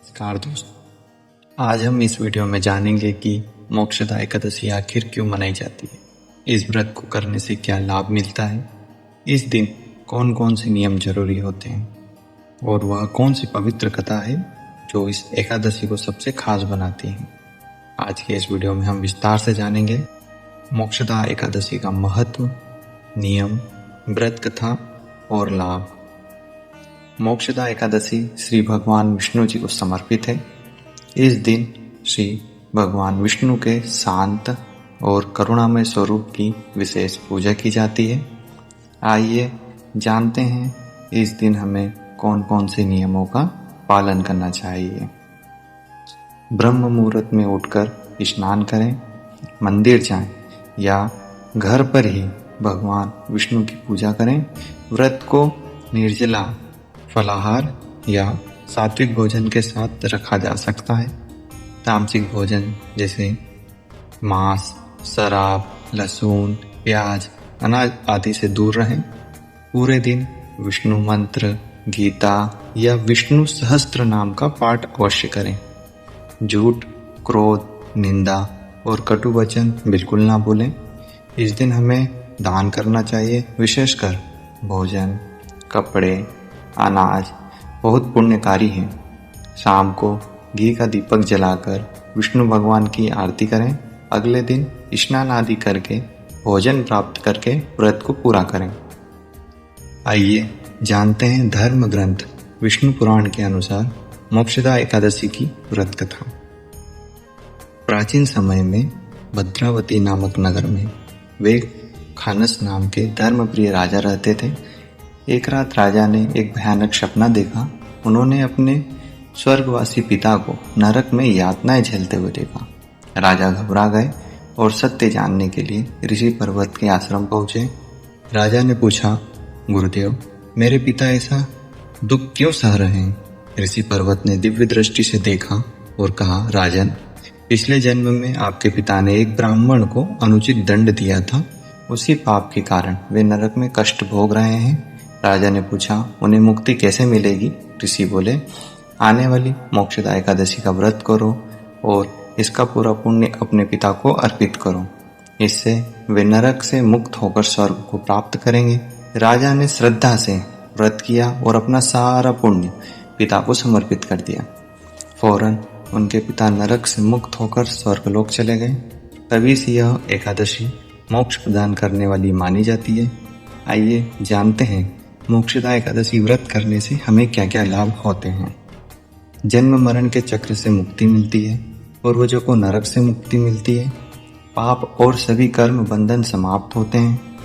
नमस्कार दोस्तों, आज हम इस वीडियो में जानेंगे कि मोक्षदा एकादशी आखिर क्यों मनाई जाती है, इस व्रत को करने से क्या लाभ मिलता है, इस दिन कौन कौन से नियम जरूरी होते हैं और वह कौन सी पवित्र कथा है जो इस एकादशी को सबसे खास बनाती है। आज के इस वीडियो में हम विस्तार से जानेंगे मोक्षदा एकादशी का महत्व, नियम, व्रत कथा और लाभ। मोक्षदा एकादशी श्री भगवान विष्णु जी को समर्पित है। इस दिन श्री भगवान विष्णु के शांत और करुणामय स्वरूप की विशेष पूजा की जाती है। आइए जानते हैं इस दिन हमें कौन कौन से नियमों का पालन करना चाहिए। ब्रह्म मुहूर्त में उठकर स्नान करें, मंदिर जाएं या घर पर ही भगवान विष्णु की पूजा करें। व्रत को निर्जला फलाहार या सात्विक भोजन के साथ रखा जा सकता है। तामसिक भोजन जैसे मांस, शराब, लहसुन, प्याज, अनाज आदि से दूर रहें। पूरे दिन विष्णु मंत्र, गीता या विष्णु सहस्त्र नाम का पाठ अवश्य करें। झूठ, क्रोध, निंदा और कटु वचन बिल्कुल ना बोलें। इस दिन हमें दान करना चाहिए, विशेषकर भोजन, कपड़े, अनाज बहुत पुण्यकारी हैं। शाम को घी का दीपक जलाकर विष्णु भगवान की आरती करें। अगले दिन स्नान आदि करके भोजन प्राप्त करके व्रत को पूरा करें। आइए जानते हैं धर्म ग्रंथ विष्णु पुराण के अनुसार मोक्षदा एकादशी की व्रत कथा। प्राचीन समय में भद्रावती नामक नगर में वेग खानस नाम के धर्मप्रिय राजा रहते थे। एक रात राजा ने एक भयानक सपना देखा। उन्होंने अपने स्वर्गवासी पिता को नरक में यातनाएं झेलते हुए देखा। राजा घबरा गए और सत्य जानने के लिए ऋषि पर्वत के आश्रम पहुंचे। राजा ने पूछा, गुरुदेव, मेरे पिता ऐसा दुख क्यों सह रहे हैं? ऋषि पर्वत ने दिव्य दृष्टि से देखा और कहा, राजन, पिछले जन्म में आपके पिता ने एक ब्राह्मण को अनुचित दंड दिया था। उसी पाप के कारण वे नरक में कष्ट भोग रहे हैं। राजा ने पूछा, उन्हें मुक्ति कैसे मिलेगी? ऋषि बोले, आने वाली मोक्षदा एकादशी का व्रत करो और इसका पूरा पुण्य अपने पिता को अर्पित करो। इससे वे नरक से मुक्त होकर स्वर्ग को प्राप्त करेंगे। राजा ने श्रद्धा से व्रत किया और अपना सारा पुण्य पिता को समर्पित कर दिया। फौरन उनके पिता नरक से मुक्त होकर स्वर्गलोक चले गए। तभी से यह एकादशी मोक्ष प्रदान करने वाली मानी जाती है। आइए जानते हैं मोक्षदा एकादशी व्रत करने से हमें क्या क्या लाभ होते हैं। जन्म मरण के चक्र से मुक्ति मिलती है, पूर्वजों को नरक से मुक्ति मिलती है, पाप और सभी कर्म बंधन समाप्त होते हैं,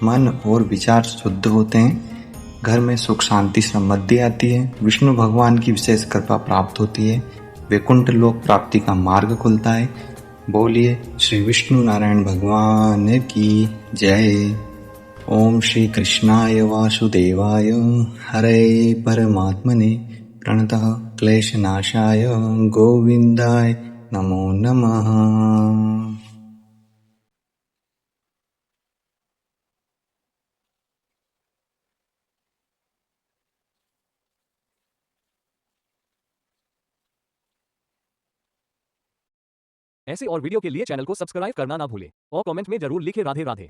मन और विचार शुद्ध होते हैं, घर में सुख शांति समृद्धि आती है, विष्णु भगवान की विशेष कृपा प्राप्त होती है, वैकुंठ लोक प्राप्ति का मार्ग खुलता है। बोलिए श्री विष्णु नारायण भगवान की जय। ओम श्री कृष्णाय वासुदेवाय हरे परमात्मने प्रणतः क्लेशनाशाय गोविंदाय नमो नमः। ऐसे और वीडियो के लिए चैनल को सब्सक्राइब करना ना भूलें और कमेंट में जरूर लिखें राधे राधे।